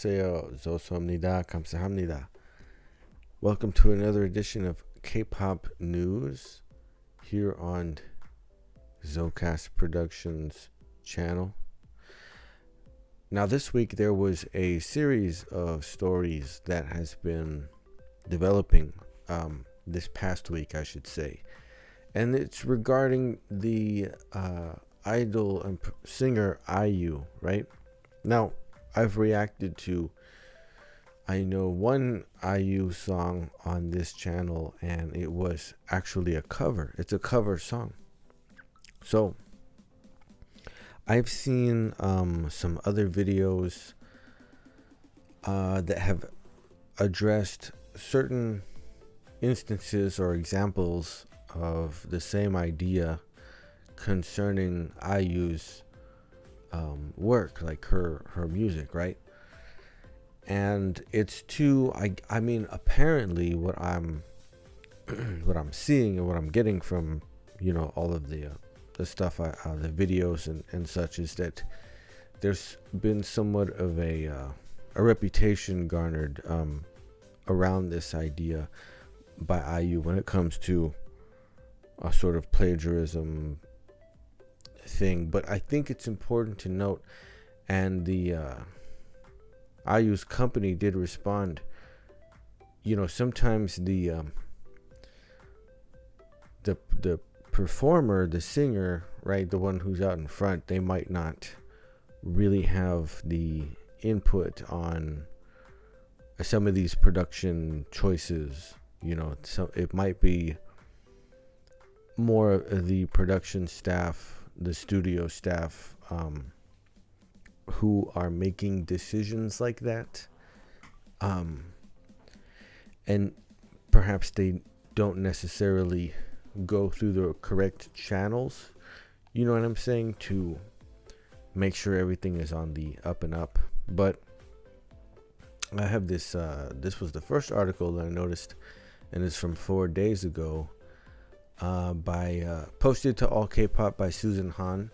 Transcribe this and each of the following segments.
안녕하세요. 조소입니다. 감사합니다. Welcome to another edition of K-pop news here on Zocast Productions channel. Now this week there was a series of stories that has been developing this past week, I should say. And it's regarding the idol and singer IU, right? Now, I've reacted to, I know, one IU song on this channel, and it was actually a cover. It's a cover song. So, I've seen some other videos that have addressed certain instances or examples of the same idea concerning IU's work, like her music, right? And it's too, I mean, apparently what I'm seeing and what I'm getting from, all of the stuff, the videos and such, is that there's been somewhat of a reputation garnered around this idea by IU when it comes to a sort of plagiarism thing. But I think it's important to note, and the IU's company did respond. Sometimes the performer, the singer, right, the one who's out in front, they might not really have the input on some of these production choices. So it might be more of the production staff, the studio staff, who are making decisions like that, and perhaps they don't necessarily go through the correct channels, you know what I'm saying, to make sure everything is on the up and up. But I have this was the first article that I noticed, and it's from 4 days ago, posted to All K-Pop by Susan Han.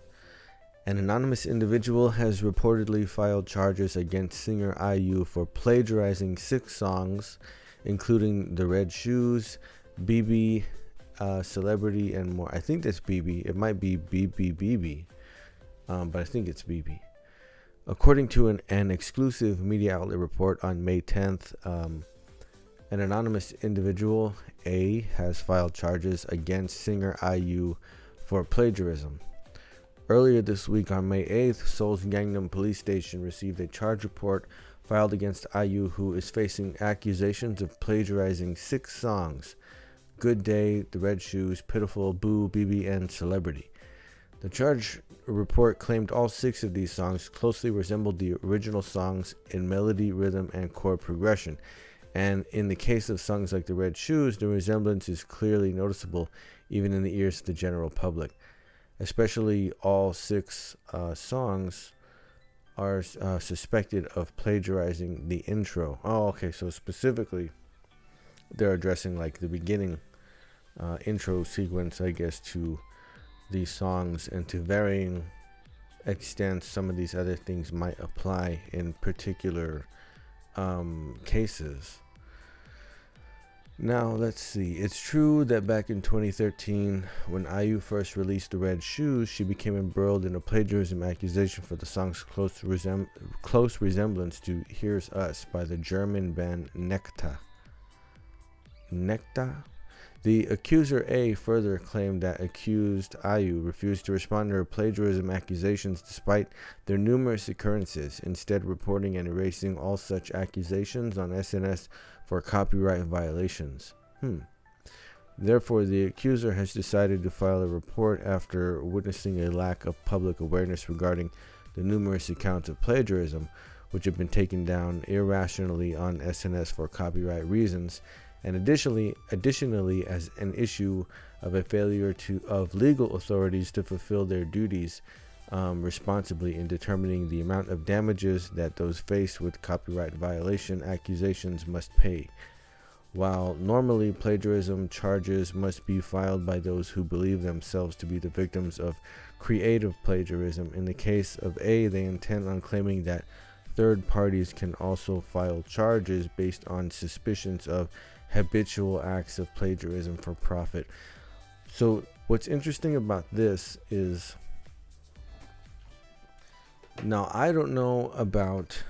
An anonymous individual has reportedly filed charges against singer IU for plagiarizing 6 songs, including The Red Shoes, BB, Celebrity, and more. I think that's BB. It might be BB, but I think it's BB. According to an exclusive media outlet report on May 10th, an anonymous individual, A, has filed charges against singer IU for plagiarism. Earlier this week, on May 8th, Seoul's Gangnam Police Station received a charge report filed against IU, who is facing accusations of plagiarizing 6 songs: Good Day, The Red Shoes, Pitiful, Boo, BB, and Celebrity. The charge report claimed all 6 of these songs closely resembled the original songs in melody, rhythm, and chord progression. And in the case of songs like The Red Shoes, the resemblance is clearly noticeable even in the ears of the general public. Especially all 6 songs are suspected of plagiarizing the intro. Oh, okay, so specifically they're addressing like the beginning intro sequence, I guess, to these songs, and to varying extents some of these other things might apply in particular cases. Now, let's see. It's true that back in 2013, when IU first released The Red Shoes, she became embroiled in a plagiarism accusation for the song's close resemblance to Here's Us by the German band Nekta. The accuser A further claimed that accused IU refused to respond to her plagiarism accusations despite their numerous occurrences, instead reporting and erasing all such accusations on SNS for copyright violations. Therefore, the accuser has decided to file a report after witnessing a lack of public awareness regarding the numerous accounts of plagiarism, which have been taken down irrationally on SNS for copyright reasons, and additionally as an issue of a failure of legal authorities to fulfill their duties responsibly in determining the amount of damages that those faced with copyright violation accusations must pay. While normally plagiarism charges must be filed by those who believe themselves to be the victims of creative plagiarism, in the case of A, they intend on claiming that third parties can also file charges based on suspicions of habitual acts of plagiarism for profit. So what's interesting about this is, now I don't know about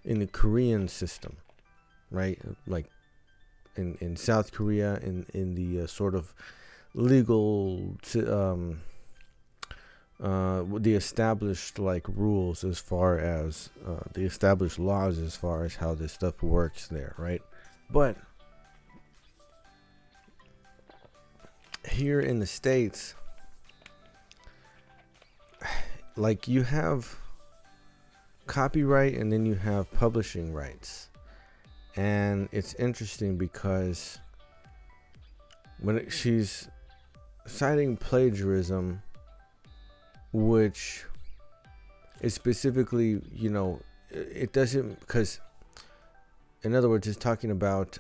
in the Korean system, right? Like in South Korea, in the sort of legal the established like rules as far as the established laws as far as how this stuff works there, right? But here in the States, like you have copyright and then you have publishing rights. And it's interesting because when she's citing plagiarism, which is specifically, it doesn't, because in other words, it's talking about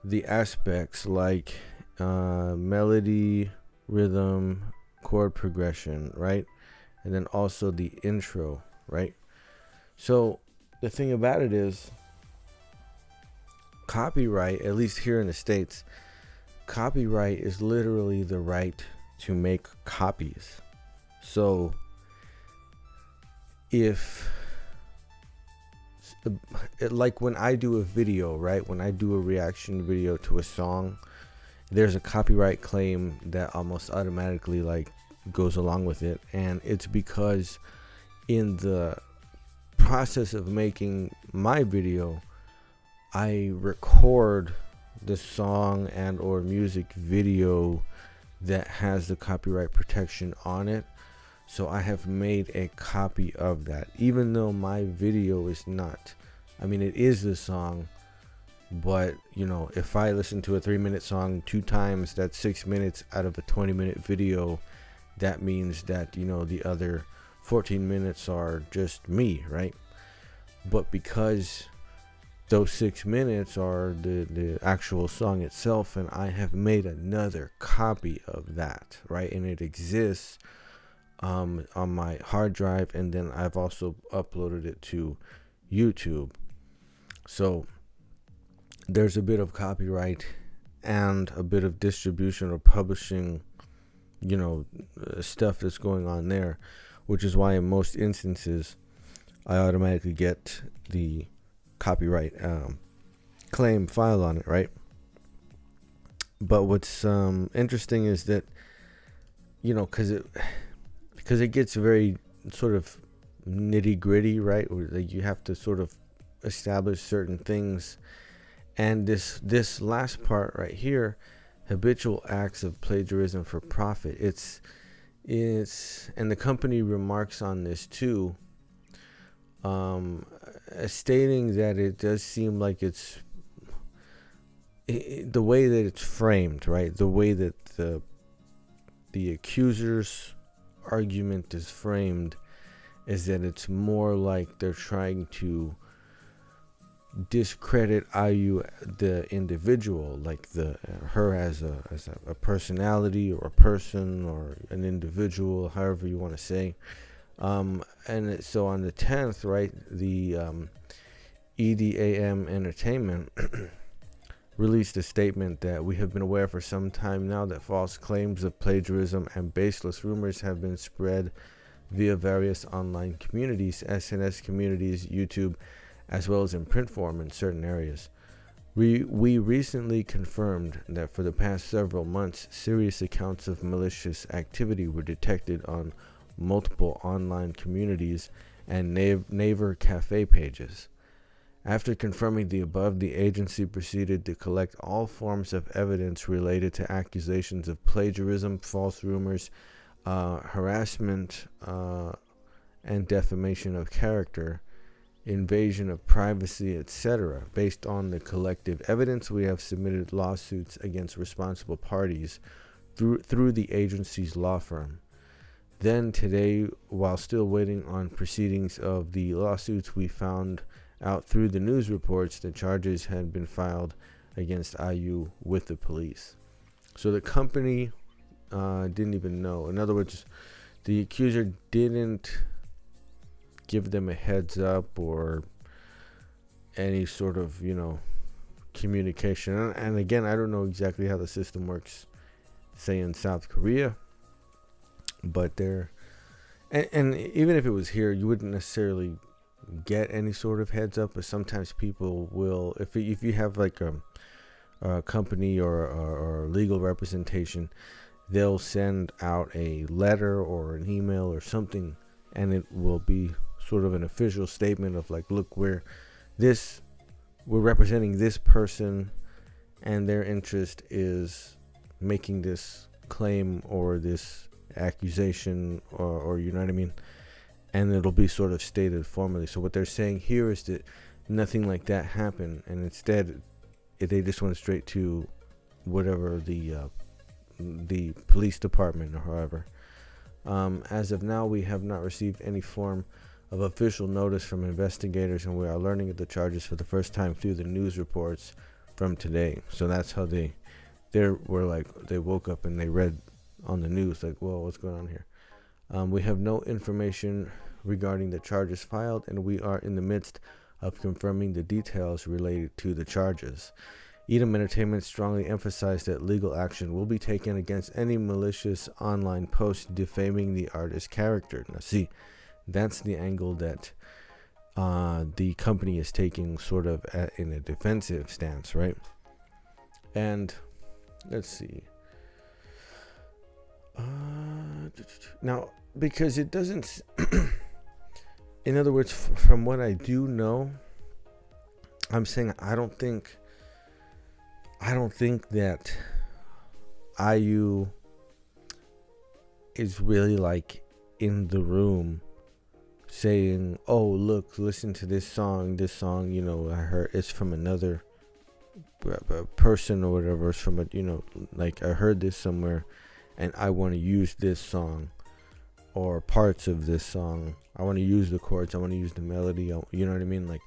the aspects like melody, rhythm, chord progression, right? And then also the intro, right? So the thing about it is, copyright, at least here in the States, copyright is literally the right to make copies. So if like when I do a video, right, when I do a reaction video to a song, there's a copyright claim that almost automatically like goes along with it. And it's because in the process of making my video, I record the song and or music video that has the copyright protection on it. So I have made a copy of that, even though my video is not. I mean, it is the song, but if I listen to a 3-minute song 2 times, that's 6 minutes out of a 20-minute video. That means that the other 14 minutes are just me, right? But because those 6 minutes are the actual song itself, and I have made another copy of that, right? And it exists on my hard drive, and then I've also uploaded it to YouTube. So there's a bit of copyright and a bit of distribution or publishing, stuff that's going on there, which is why in most instances I automatically get the copyright claim file on it, right? But what's interesting is that because it gets very sort of nitty gritty, right? Where like you have to sort of establish certain things, and this last part right here, habitual acts of plagiarism for profit, it's and the company remarks on this too, stating that it does seem like it's the way that it's framed, right? The way that the accuser's argument is framed is that it's more like they're trying to discredit IU, the individual, like her as a personality or a person or an individual, however you want to say. And so on the 10th, right, the EDAM Entertainment released a statement that we have been aware for some time now that false claims of plagiarism and baseless rumors have been spread via various online communities, SNS communities, YouTube, as well as in print form in certain areas. We recently confirmed that for the past several months, serious accounts of malicious activity were detected on multiple online communities and Naver cafe pages. After confirming the above, the agency proceeded to collect all forms of evidence related to accusations of plagiarism, false rumors, harassment, and defamation of character, invasion of privacy, etc. Based on the collective evidence, we have submitted lawsuits against responsible parties through the agency's law firm. Then today, while still waiting on proceedings of the lawsuits, we found out through the news reports that charges had been filed against IU with the police. So the company didn't even know. In other words, the accuser didn't give them a heads up or any sort of, communication. And again, I don't know exactly how the system works, say in South Korea, but and even if it was here, you wouldn't necessarily get any sort of heads up. But sometimes people will, if you have like a company or legal representation, they'll send out a letter or an email or something, and it will be sort of an official statement of like, look, we're representing this person, and their interest is making this claim or this accusation, or you know what I mean? And it'll be sort of stated formally. So what they're saying here is that nothing like that happened, and instead they just went straight to whatever the police department or however. As of now, we have not received any form of official notice from investigators, and we are learning of the charges for the first time through the news reports from today. So that's how they were like, they woke up and they read on the news like, whoa, what's going on here? We have no information regarding the charges filed, and we are in the midst of confirming the details related to the charges. Edom Entertainment strongly emphasized that legal action will be taken against any malicious online post defaming the artist's character. Now, see, that's the angle that the company is taking, sort of in a defensive stance, right? And let's see. Now, because it doesn't, in other words, from what I do know, I'm saying I don't think that IU is really like in the room saying, oh, look, listen to this song, I heard it's from another person or whatever, it's from like I heard this somewhere and I want to use this song or parts of this song. I want to use the chords, I want to use the melody, you know what I mean? Like,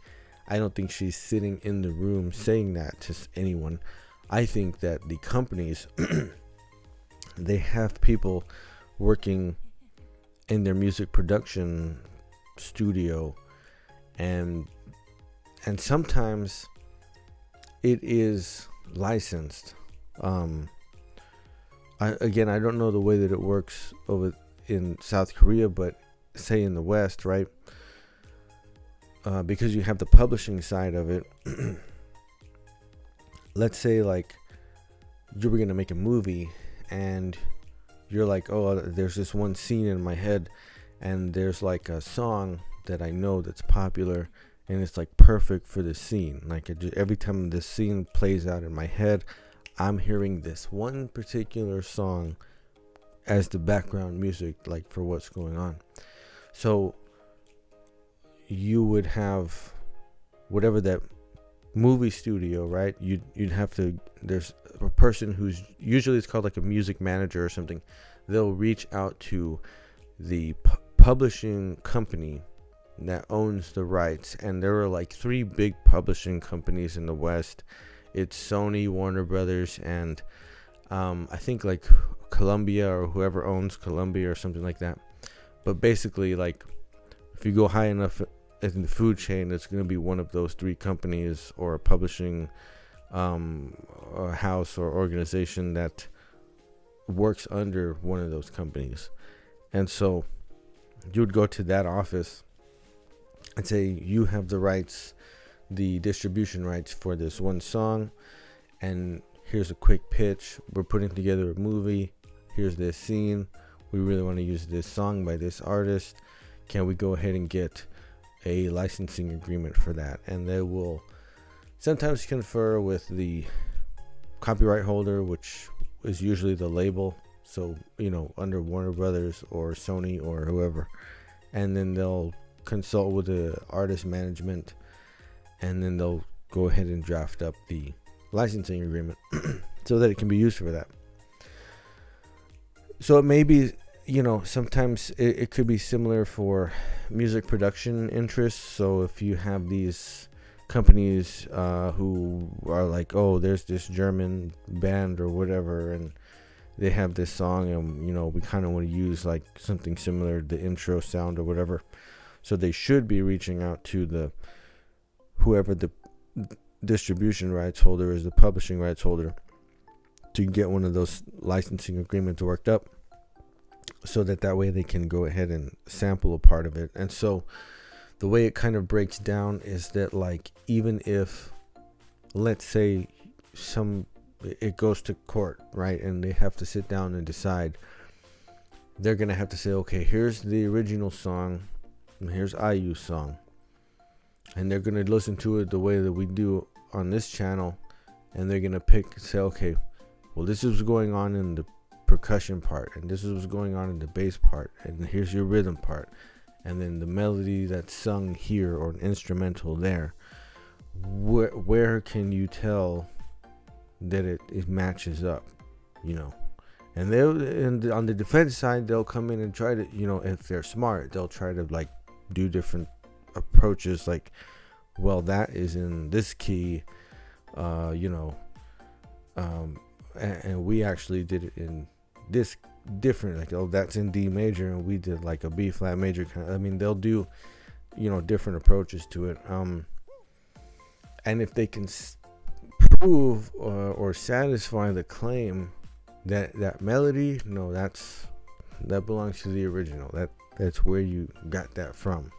I don't think she's sitting in the room saying that to anyone. I think that the companies, they have people working in their music production studio, and sometimes it is licensed. I don't know the way that it works over in South Korea, but say in the West, right? Because you have the publishing side of it. Let's say like you were gonna make a movie and you're like, oh, there's this one scene in my head and there's like a song that I know that's popular and it's like perfect for this scene. Like every time this scene plays out in my head, I'm hearing this one particular song as the background music, like for what's going on. So you would have whatever that movie studio, right? You'd have to, there's a person who's usually, it's called like a music manager or something. They'll reach out to the publishing company that owns the rights, and there are like 3 big publishing companies in the West. It's Sony, Warner Brothers, and I think like Columbia, or whoever owns Columbia or something like that. But basically, like, if you go high enough in the food chain, it's going to be one of those 3 companies or a publishing house or organization that works under one of those companies. And so you would go to that office and say, you have the rights, the distribution rights for this one song, and here's a quick pitch. We're putting together a movie. Here's this scene. We really want to use this song by this artist. Can we go ahead and get a licensing agreement for that? And they will sometimes confer with the copyright holder, which is usually the label, so under Warner Brothers or Sony or whoever, and then they'll consult with the artist management, and then they'll go ahead and draft up the licensing agreement so that it can be used for that. So it may be, sometimes it could be similar for music production interests. So if you have these companies who are like, oh, there's this German band or whatever, and they have this song, and we kind of want to use like something similar, the intro sound or whatever. So they should be reaching out to the whoever the distribution rights holder is, the publishing rights holder, to get one of those licensing agreements worked up, so that way they can go ahead and sample a part of it. And so the way it kind of breaks down is that, like, even if, let's say, it goes to court, right, and they have to sit down and decide, they're gonna have to say, okay, here's the original song and here's IU's song, and they're gonna listen to it the way that we do on this channel, and they're gonna say, okay, well, this is what's going on in the percussion part, and this is what's going on in the bass part, and here's your rhythm part, and then the melody that's sung here, or an instrumental there. Where can you tell that it matches up, you know? And on the defense side, they'll come in and try to, you know, if they're smart, they'll try to, like, do different approaches, like, well, that is in this key, you know, and we actually did it in this different, like, oh, that's in D major and we did like a B flat major kind of, I mean, they'll do, you know, different approaches to it. And if they can prove or satisfy the claim that melody, no, that belongs to the original, that's where you got that from,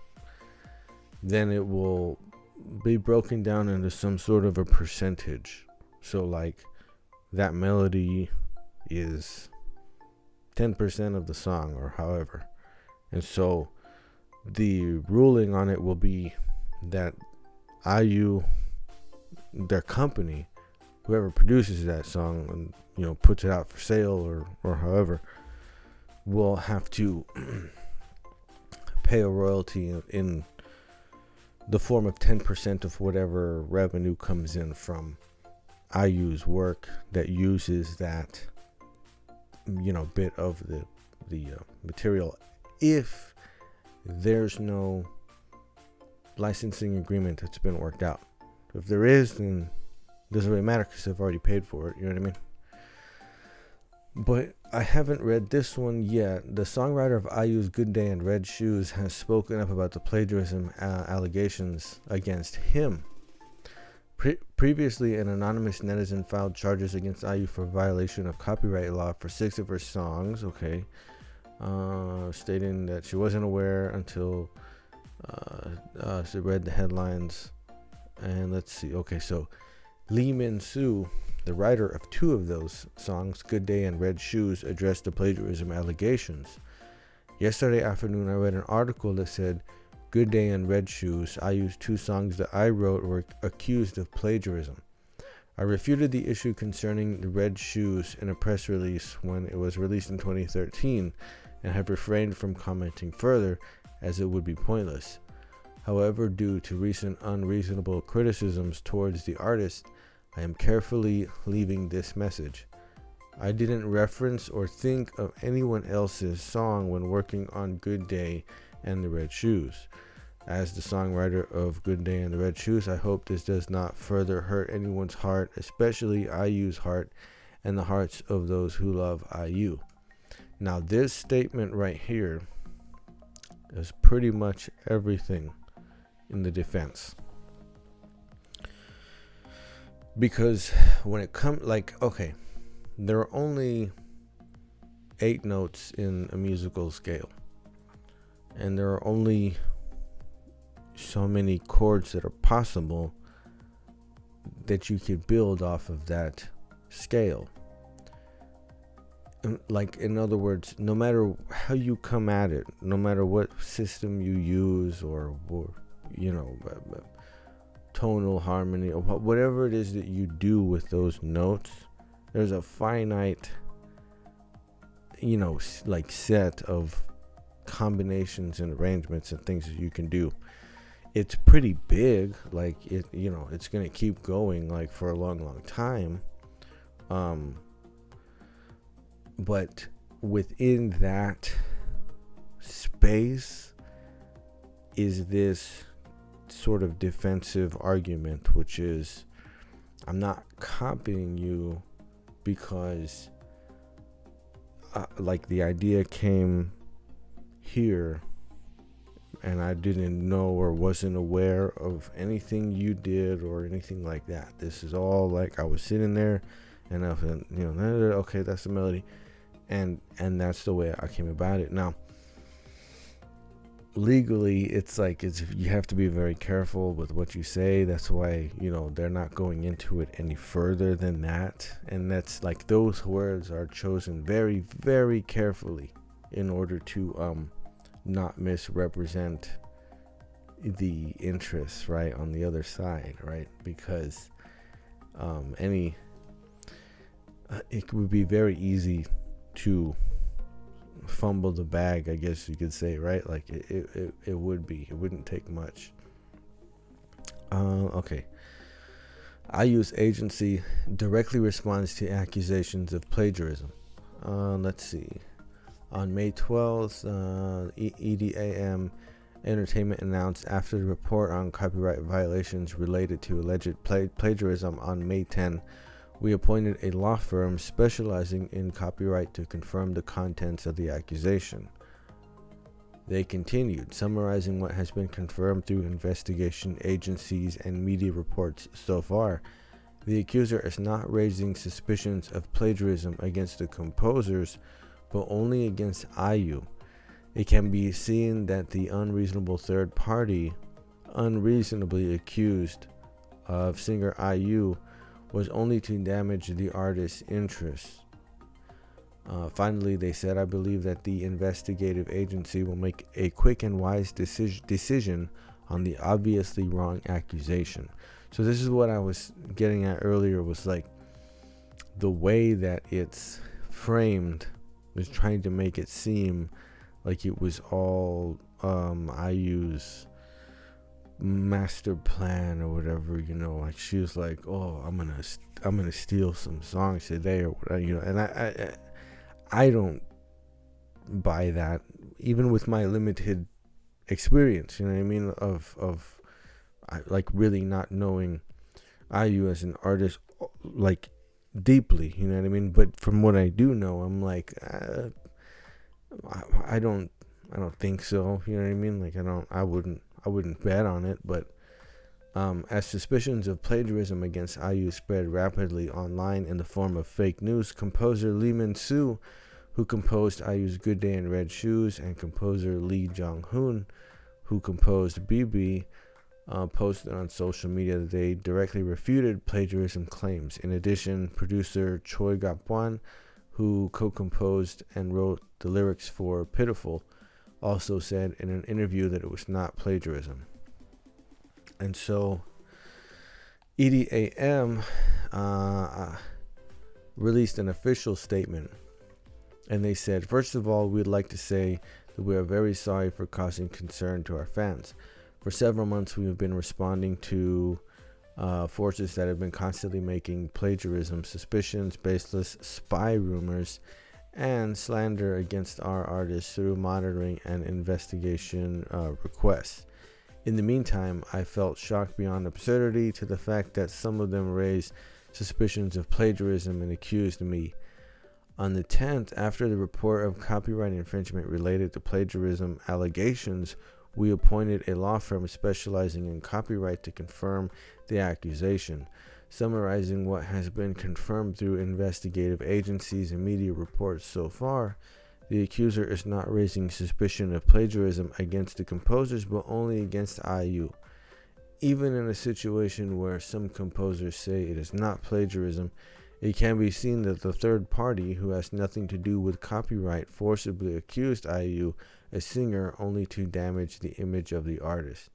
then it will be broken down into some sort of a percentage. So, like, that melody is 10% of the song, or however. And so the ruling on it will be that IU, their company, whoever produces that song and, you know, puts it out for sale or however, will have to pay a royalty in the form of 10% of whatever revenue comes in from IU's work that uses that, you know, bit of the material, if there's no licensing agreement that's been worked out. If there is, then it doesn't really matter because they've already paid for it, you know what I mean? But I haven't read this one yet. The songwriter of IU's Good Day and Red Shoes has spoken up about the plagiarism allegations against him. Previously, an anonymous netizen filed charges against IU for violation of copyright law for 6 of her songs, stating that she wasn't aware until she read the headlines. And let's see, so Lee Min Soo, the writer of 2 of those songs, Good Day and Red Shoes, addressed the plagiarism allegations. Yesterday afternoon, I read an article that said, Good Day and Red Shoes, IU's 2 songs that I wrote, were accused of plagiarism. I refuted the issue concerning the Red Shoes in a press release when it was released in 2013, and have refrained from commenting further, as it would be pointless. However, due to recent unreasonable criticisms towards the artist, I am carefully leaving this message. I didn't reference or think of anyone else's song when working on Good Day and the Red Shoes. As the songwriter of Good Day and the Red Shoes, I hope this does not further hurt anyone's heart, especially IU's heart and the hearts of those who love IU. Now, this statement right here is pretty much everything in the defense. Because when it comes, there are only 8 notes in a musical scale. And there are only so many chords that are possible that you could build off of that scale. Like, in other words, no matter how you come at it, no matter what system you use or tonal harmony, or whatever it is that you do with those notes, there's a finite, set of combinations and arrangements and things that you can do. It's pretty big, it's gonna keep going for a long time, but within that space is this sort of defensive argument, which is, I'm not copying you because the idea came here, and I didn't know or wasn't aware of anything you did or anything like that. This is all like I was sitting there, and I felt, okay, that's the melody, and that's the way I came about it. Now, legally, it's you have to be very careful with what you say. That's why they're not going into it any further than that, and that's like those words are chosen very, very carefully in order to not misrepresent the interests right on the other side, right? Because it would be very easy to fumble the bag, I guess you could say, right? Like it wouldn't take much. Okay. IU's agency directly responds to accusations of plagiarism. Let's see. On May 12th, EDAM Entertainment announced after the report on copyright violations related to alleged plagiarism on May 10, we appointed a law firm specializing in copyright to confirm the contents of the accusation. They continued, summarizing what has been confirmed through investigation agencies and media reports so far. The accuser is not raising suspicions of plagiarism against the composers, but only against IU. It can be seen that the unreasonable third party, unreasonably accused of singer IU, was only to damage the artist's interests. Finally, they said, I believe that the investigative agency will make a quick and wise decision on the obviously wrong accusation. So this is what I was getting at earlier, was like the way that it's framed was trying to make it seem like it was all IU's master plan or whatever, like she was like, oh, I'm gonna steal some songs today or whatever, and I don't buy that, even with my limited experience, you know what I mean, of like really not knowing IU as an artist like deeply, you know what I mean, but from what I do know, I'm like I don't think so, you know what I mean, like I wouldn't bet on it. But as suspicions of plagiarism against IU spread rapidly online in the form of fake news, composer Lee Min-soo, who composed IU's Good Day in Red Shoes, and composer Lee Jong-hoon, who composed BB, posted on social media that they directly refuted plagiarism claims. In addition, producer Choi Gap-wan, who co-composed and wrote the lyrics for Pitiful, also said in an interview that it was not plagiarism. And so EDAM released an official statement, and they said, first of all, we'd like to say that we are very sorry for causing concern to our fans. For several months, we have been responding to forces that have been constantly making plagiarism suspicions, baseless spy rumors, and slander against our artists through monitoring and investigation requests. In the meantime, I felt shocked beyond absurdity to the fact that some of them raised suspicions of plagiarism and accused me. On the 10th, after the report of copyright infringement related to plagiarism allegations, we appointed a law firm specializing in copyright to confirm the accusation. Summarizing what has been confirmed through investigative agencies and media reports so far, the accuser is not raising suspicion of plagiarism against the composers, but only against IU. Even in a situation where some composers say it is not plagiarism, it can be seen that the third party, who has nothing to do with copyright, forcibly accused IU, a singer, only to damage the image of the artist.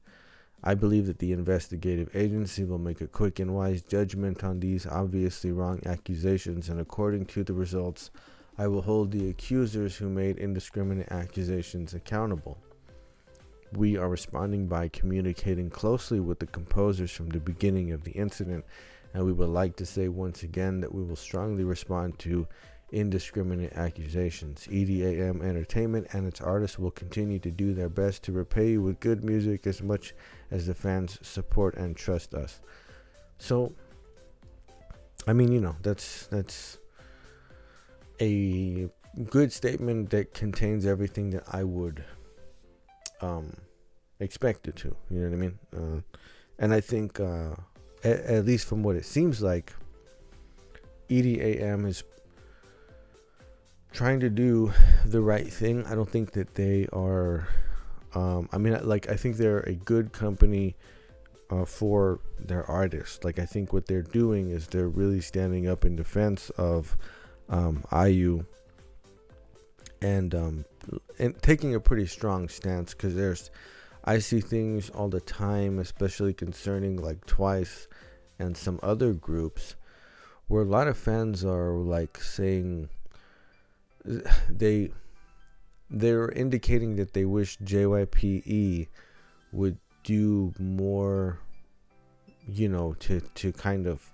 I believe that the investigative agency will make a quick and wise judgment on these obviously wrong accusations, and according to the results, I will hold the accusers who made indiscriminate accusations accountable. We are responding by communicating closely with the composers from the beginning of the incident, and we would like to say once again that we will strongly respond to indiscriminate accusations. EDAM Entertainment and its artists will continue to do their best to repay you with good music as much as the fans support and trust us. So, I mean, that's a good statement that contains everything that I would expected to. You know what I mean? And I think, at least from what it seems like, EDAM is trying to do the right thing. I don't think that they are. I think they're a good company for their artists. Like, I think what they're doing is they're really standing up in defense of IU and taking a pretty strong stance, because I see things all the time, especially concerning like Twice and some other groups, where a lot of fans are like saying they're indicating that they wish JYPE would do more, to kind of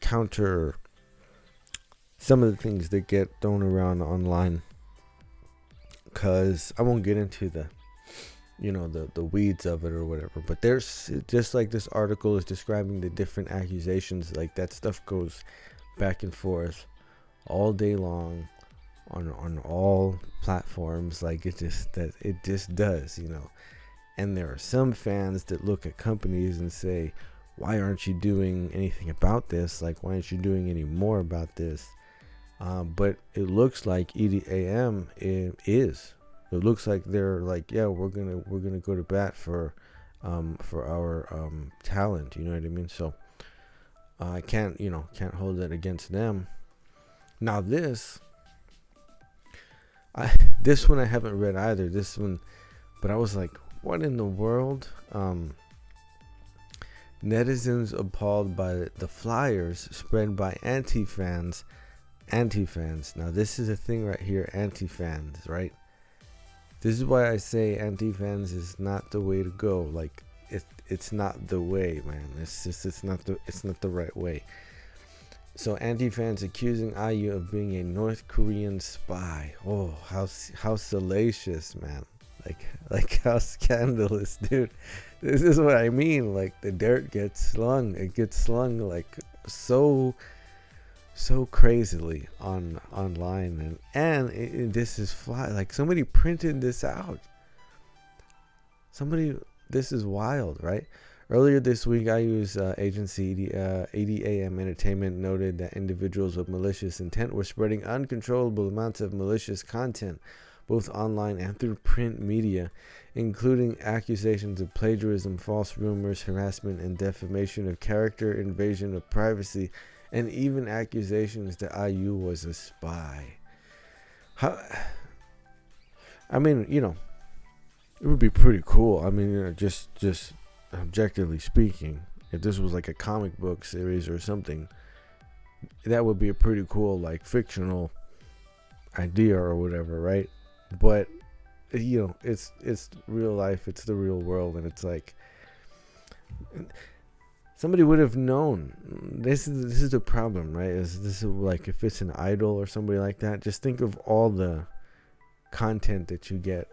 counter some of the things that get thrown around online. Because I won't get into the weeds of it or whatever, but there's just like this article is describing the different accusations. Like, that stuff goes back and forth all day long on all platforms. Like, it just does, and there are some fans that look at companies and say, why aren't you doing anything about this? Like, why aren't you doing any more about this? But it looks like EDAM is. It looks like they're like, yeah, we're gonna go to bat for our talent. You know what I mean? So I can't hold that against them. Now this one I haven't read either. This one, but I was like, what in the world? Netizens appalled by the flyers spread by anti-fans. Now this is a thing right here, anti-fans, right? This is why I say anti-fans is not the way to go. Like, it's not the way, man. It's not the right way. So anti-fans accusing IU of being a North Korean spy. Oh, how salacious, man. Like how scandalous, dude. This is what I mean. Like, the dirt gets slung. It gets slung like so crazily online, and this is like somebody printed this out. This is wild, right? Earlier this week, IU's agency EDAM Entertainment noted that individuals with malicious intent were spreading uncontrollable amounts of malicious content, both online and through print media, including accusations of plagiarism, false rumors, harassment, and defamation of character, invasion of privacy, and even accusations that IU was a spy. I mean, it would be pretty cool. I mean, just objectively speaking, if this was like a comic book series or something, that would be a pretty cool, like, fictional idea or whatever, right? But it's real life, it's the real world, and it's like somebody would have known. This is the problem, right? This is like, if it's an idol or somebody like that, just think of all the content that you get.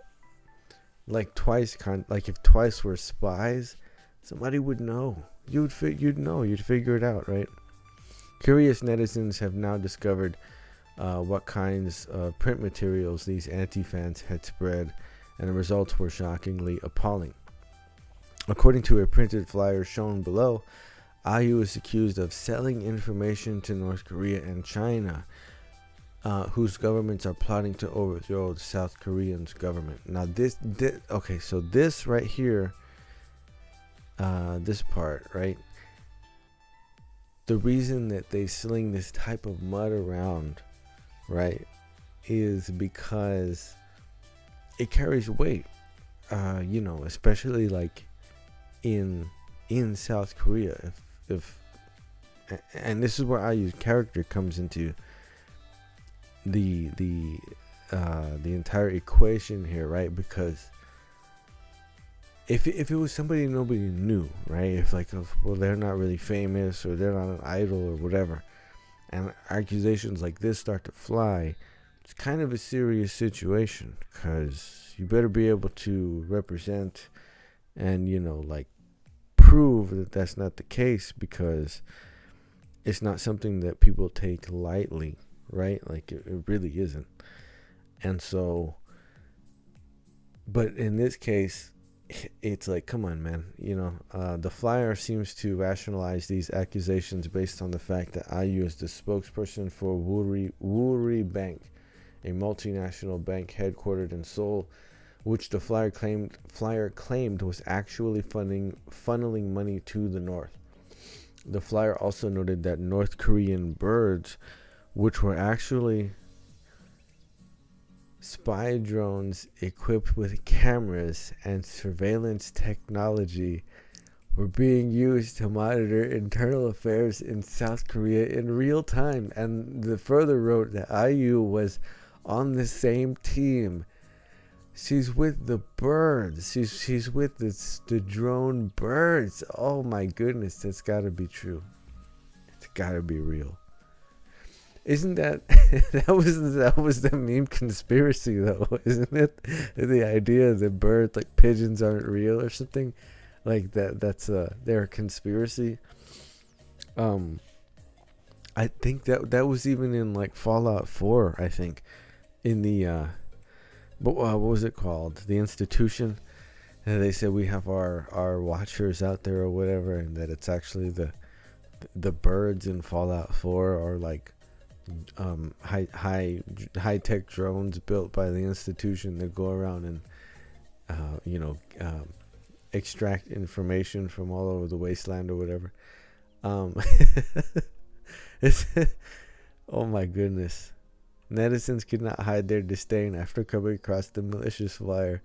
Like Twice, like if Twice were spies, somebody would know. You'd know. You'd figure it out, right? Curious netizens have now discovered what kinds of print materials these anti-fans had spread, and the results were shockingly appalling. According to a printed flyer shown below, IU is accused of selling information to North Korea and China, whose governments are plotting to overthrow the South Korean's government. Now so this right here, this part, right? The reason that they sling this type of mud around, right, is because it carries weight, especially like in South Korea. If and this is where IU's character comes into the entire equation here, right? Because if it was somebody nobody knew, right? If they're not really famous, or they're not an idol or whatever, and accusations like this start to fly, it's kind of a serious situation, because you better be able to represent and prove that that's not the case, because it's not something that people take lightly, right? Like, it really isn't. And so, but in this case, it's like, come on, man. The flyer seems to rationalize these accusations based on the fact that IU is the spokesperson for Woori Bank, a multinational bank headquartered in Seoul, which the flyer claimed was actually funneling money to the north. The flyer also noted that North Korean birds, which were actually spy drones equipped with cameras and surveillance technology, were being used to monitor internal affairs in South Korea in real time. And the further wrote that IU was on the same team. She's with the birds. She's with the drone birds. Oh my goodness, that's gotta be true. It's gotta be real. Isn't that that was the meme conspiracy though, isn't it? The idea that birds like pigeons aren't real or something like that. That's their conspiracy. I think that was even in like Fallout 4. I think in the what was it called? The Institution. And they said we have our watchers out there or whatever, and that it's actually the birds in Fallout 4 are like high tech drones built by the Institution that go around and extract information from all over the wasteland or whatever. It's oh my goodness. Netizens could not hide their disdain after coming across the malicious flyer.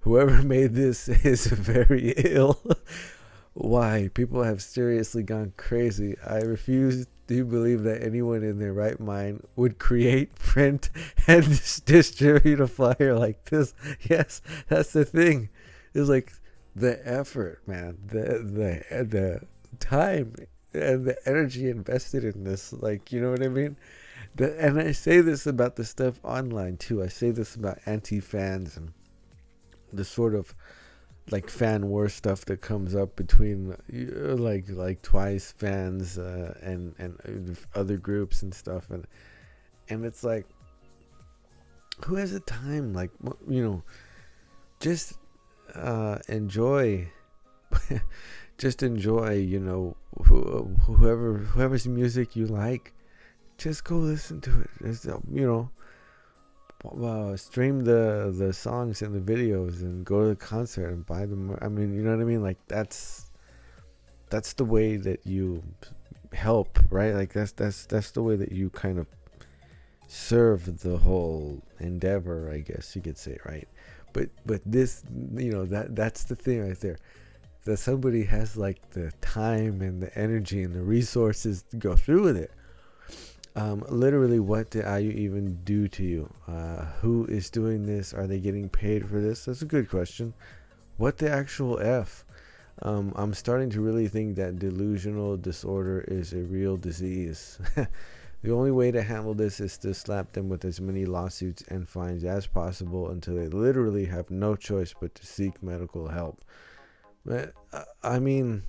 Whoever made this is very ill. Why? People have seriously gone crazy. I refuse to believe that anyone in their right mind would create, print, and distribute a flyer like this. Yes, that's the thing. It's like the effort, man. The time and the energy invested in this. Like, you know what I mean? And I say this about the stuff online too. I say this about anti-fans and the sort of like fan war stuff that comes up between like Twice fans and other groups and stuff, and it's like, who has the time? Like, just enjoy. Just enjoy, whoever's music you like. Just go listen to it. It's, stream the songs and the videos and go to the concert and buy them. I mean, you know what I mean? Like that's the way that you help, right? Like that's the way that you kind of serve the whole endeavor, I guess you could say, right? But this, that's the thing right there. That somebody has like the time and the energy and the resources to go through with it. Literally, what did IU even do to you? Who is doing this? Are they getting paid for this? That's a good question. What the actual F? I'm starting to really think that delusional disorder is a real disease. The only way to handle this is to slap them with as many lawsuits and fines as possible until they literally have no choice but to seek medical help. But, I mean,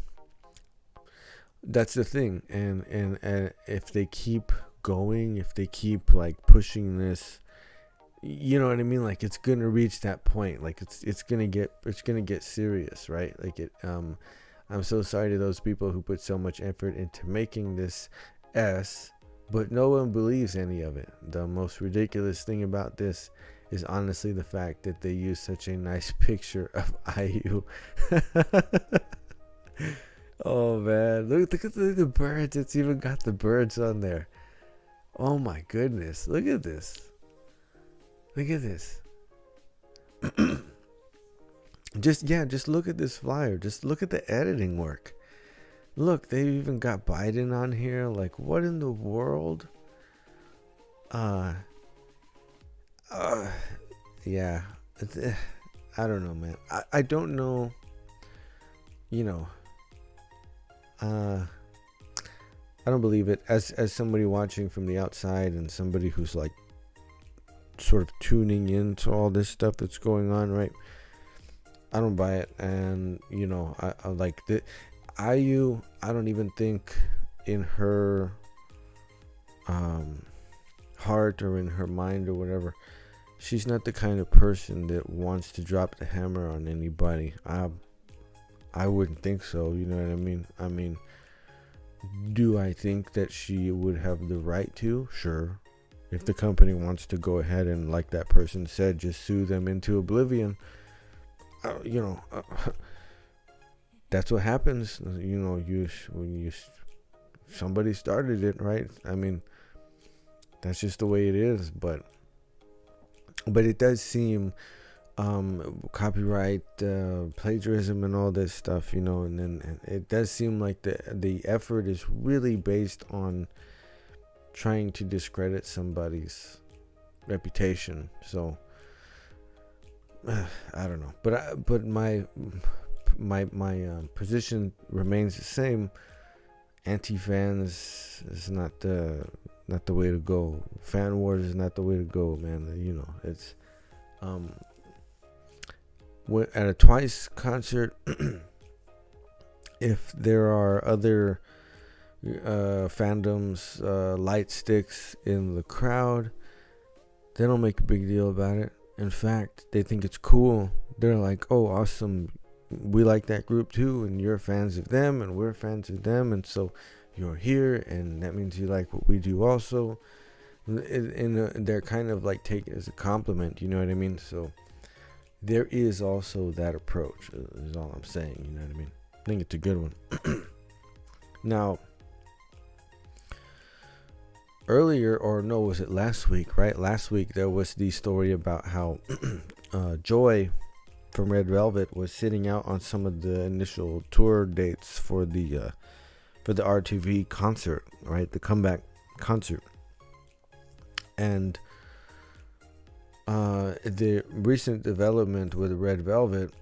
that's the thing. And if they keep going, if they keep like pushing this, you know what I mean, like it's gonna reach that point, like it's gonna get serious, right? Like I'm so sorry to those people who put so much effort into making this but no one believes any of it. The most ridiculous thing about this is honestly the fact that they use such a nice picture of IU. Oh man, look at the birds. It's even got the birds on there. Oh my goodness, look at this. Just look at this flyer. Just look at the editing work. Look, they even got Biden on here. Like, what in the world? Yeah. I don't know, man. I don't know. I don't believe it. As somebody watching from the outside and somebody who's like sort of tuning into all this stuff that's going on, right? I don't buy it. And I like the IU. I don't even think in her heart or in her mind or whatever, she's not the kind of person that wants to drop the hammer on anybody. I wouldn't think so. You know what I mean? I mean, do I think that she would have the right to? Sure. If the company wants to go ahead and, like that person said, just sue them into oblivion, that's what happens. When somebody started it, right? I mean, that's just the way it is. But it does seem copyright, plagiarism, and all this stuff, and it does seem like the effort is really based on trying to discredit somebody's reputation. So I don't know, but my position remains the same. Anti-fans is not the way to go. Fan wars is not the way to go, man. It's at a Twice concert, if there are other fandoms, light sticks in the crowd, they don't make a big deal about it. In fact, they think it's cool. They're like, oh, awesome, we like that group too, and you're fans of them and we're fans of them, and so you're here, and that means you like what we do also. And they're kind of like take it as a compliment, you know what I mean? So there is also that approach, is all I'm saying, you know what I mean? I think it's a good one. Now, earlier, or no, was it last week, right? Last week there was the story about how Joy from Red Velvet was sitting out on some of the initial tour dates for the RTV concert, right? The comeback concert. And the recent development with Red Velvet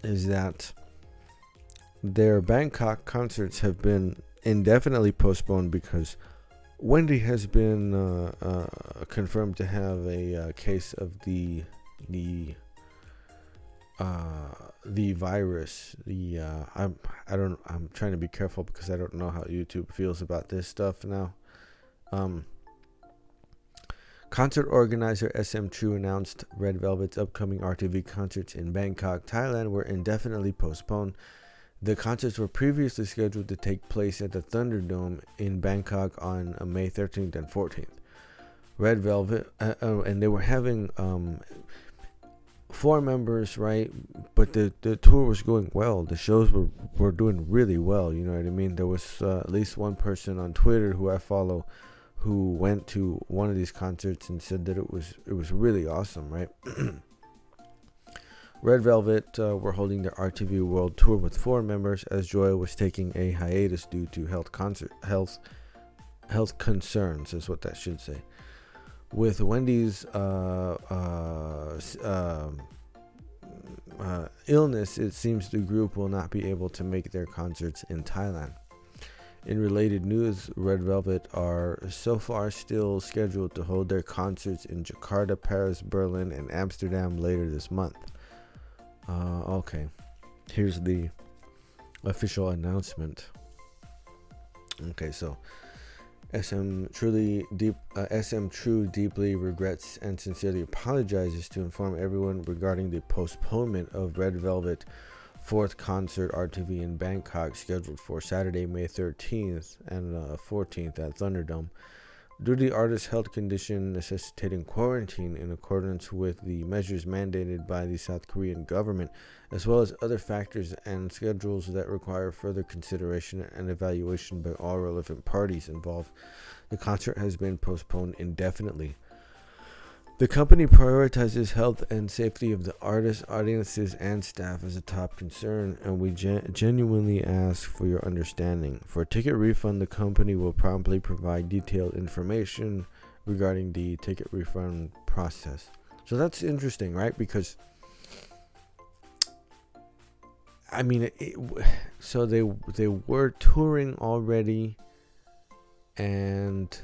is that their Bangkok concerts have been indefinitely postponed because Wendy has been confirmed to have a case of the virus. I'm trying to be careful because I don't know how YouTube feels about this stuff now. Concert organizer SM True announced Red Velvet's upcoming RTV concerts in Bangkok, Thailand were indefinitely postponed. The concerts were previously scheduled to take place at the Thunderdome in Bangkok on May 13th and 14th. Red Velvet, and they were having 4 members, right? But the tour was going well. The shows were doing really well, you know what I mean? There was at least one person on Twitter who I follow who went to one of these concerts and said that it was really awesome, right? Red Velvet were holding their RTV World Tour with 4 members as Joy was taking a hiatus due to health concerns, is what that should say. With Wendy's illness, it seems the group will not be able to make their concerts in Thailand. In related news, Red Velvet are so far still scheduled to hold their concerts in Jakarta, Paris, Berlin, and Amsterdam later this month. Okay, here's the official announcement. Okay, so SM True deeply regrets and sincerely apologizes to inform everyone regarding the postponement of Red Velvet 4th concert RTV in Bangkok, scheduled for Saturday, May 13th and 14th at Thunderdome. Due to the artist's health condition necessitating quarantine in accordance with the measures mandated by the South Korean government, as well as other factors and schedules that require further consideration and evaluation by all relevant parties involved, the concert has been postponed indefinitely. The company prioritizes health and safety of the artists, audiences, and staff as a top concern, and we genuinely ask for your understanding. For a ticket refund, the company will promptly provide detailed information regarding the ticket refund process. So that's interesting, right? Because, I mean, so they were touring already, and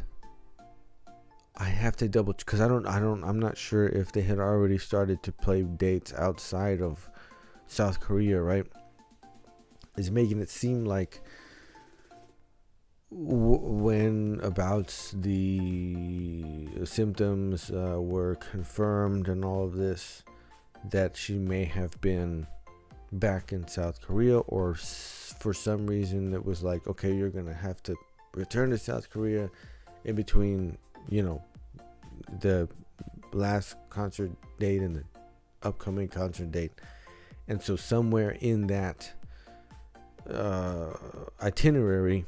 I have to double because I'm not sure if they had already started to play dates outside of South Korea, right? It's making it seem like when about the symptoms were confirmed and all of this, that she may have been back in South Korea, or for some reason it was like, okay, you're gonna have to return to South Korea in between, the last concert date and the upcoming concert date. And so somewhere in that itinerary,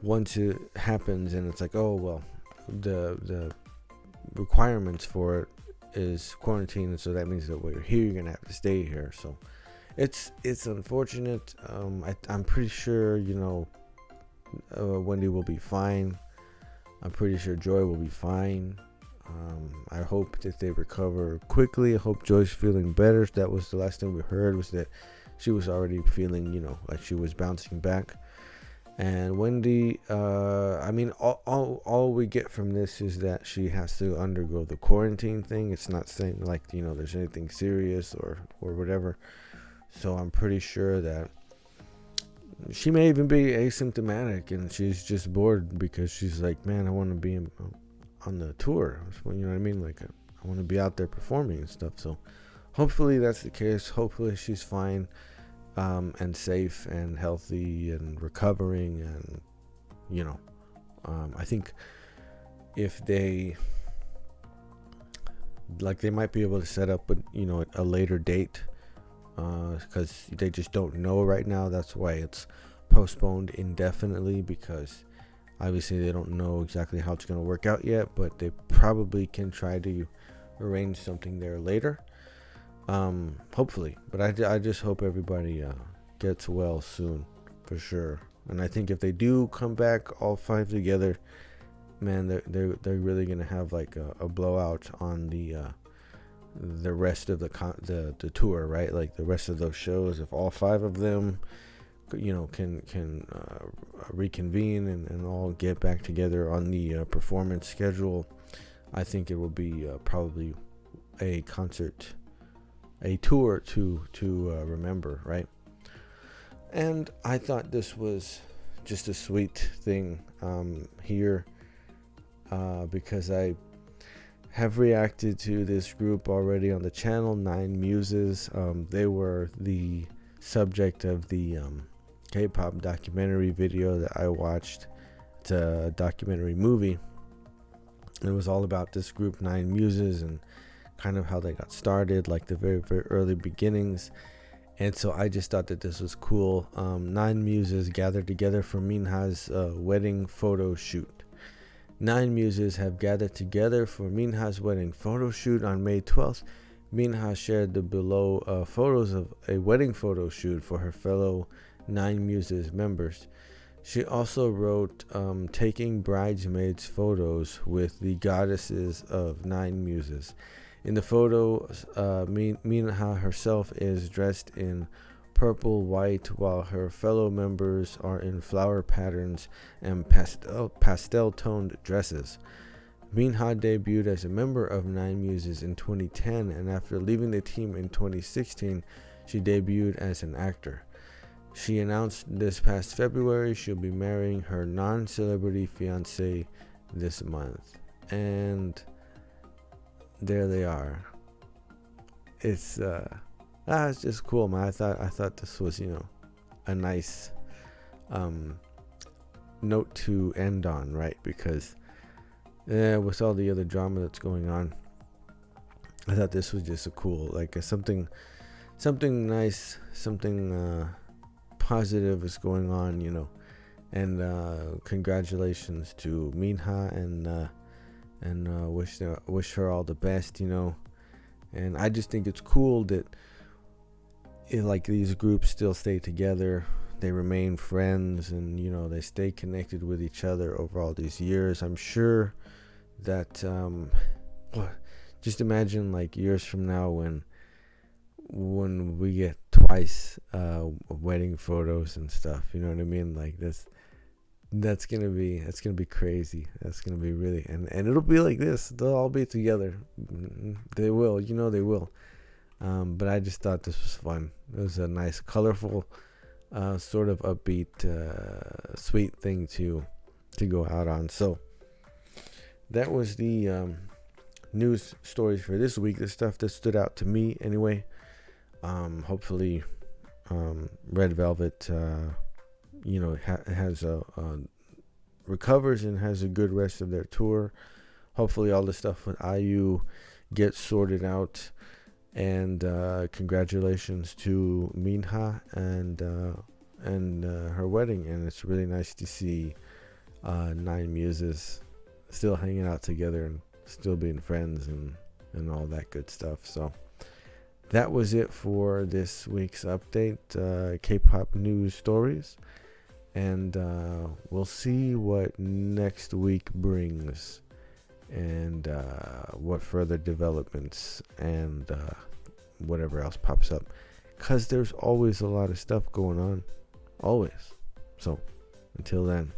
once it happens and it's like, oh well, the requirements for it is quarantine, and so that means that while you're here, you're gonna have to stay here. So it's unfortunate. I'm pretty sure Wendy will be fine. I'm pretty sure Joy will be fine. I hope that they recover quickly. I hope Joy's feeling better. That was the last thing we heard, was that she was already feeling, like she was bouncing back. And Wendy, all we get from this is that she has to undergo the quarantine thing. It's not saying like, there's anything serious or whatever. So I'm pretty sure that she may even be asymptomatic and she's just bored because she's like, man, I want to be on the tour. You know what I mean? Like, I want to be out there performing and stuff. So hopefully that's the case. Hopefully she's fine. And safe and healthy and recovering, and I think if they might be able to set up a later date, because they just don't know right now. That's why it's postponed indefinitely, because obviously they don't know exactly how it's going to work out yet, but they probably can try to arrange something there later. Hopefully, but I just hope everybody gets well soon, for sure. And I think if they do come back all 5 together, man, they're really gonna have like a blowout on the rest of the tour, right? Like the rest of those shows, if all 5 of them, can reconvene and all get back together on the performance schedule, I think it will be probably a tour to remember, right? And I thought this was just a sweet thing here, because I have reacted to this group already on the channel, Nine Muses. They were the subject of the K-pop documentary video that I watched. It's a documentary movie. It was all about this group, Nine Muses, and kind of how they got started, like the very, very early beginnings. And so I just thought that this was cool. Nine Muses gathered together for Minha's wedding photo shoot. Nine Muses have gathered together for Minha's wedding photo shoot on May 12th. Minha shared the below photos of a wedding photo shoot for her fellow Nine Muses members. She also wrote taking bridesmaids photos with the goddesses of Nine Muses. In the photo, Minha herself is dressed in purple white, while her fellow members are in flower patterns and pastel-toned dresses. Minha debuted as a member of Nine Muses in 2010, and after leaving the team in 2016, she debuted as an actor. She announced this past February she'll be marrying her non-celebrity fiancé this month. And there they are. It's just cool, man. I thought this was, a nice note to end on, right? Because with all the other drama that's going on, I thought this was just a cool, like something nice, something positive is going on, and congratulations to Minha, and wish her all the best, and I just think it's cool that like these groups still stay together, they remain friends, and they stay connected with each other over all these years. I'm sure that just imagine like years from now when we get twice wedding photos and stuff, you know what I mean? Like this, that's gonna be crazy. That's gonna be really, and it'll be like this. They'll all be together. They will, they will. But I just thought this was fun. It was a nice, colorful, sort of upbeat, sweet thing to to go out on. So that was the news stories for this week. The stuff that stood out to me anyway. Hopefully Red Velvet has a recovers and has a good rest of their tour. Hopefully all the stuff with IU gets sorted out, and congratulations to Minha and her wedding. And it's really nice to see Nine Muses still hanging out together and still being friends and all that good stuff. So that was it for this week's update, K-pop news stories, and we'll see what next week brings, and what further developments and whatever else pops up, because there's always a lot of stuff going on, always. So until then.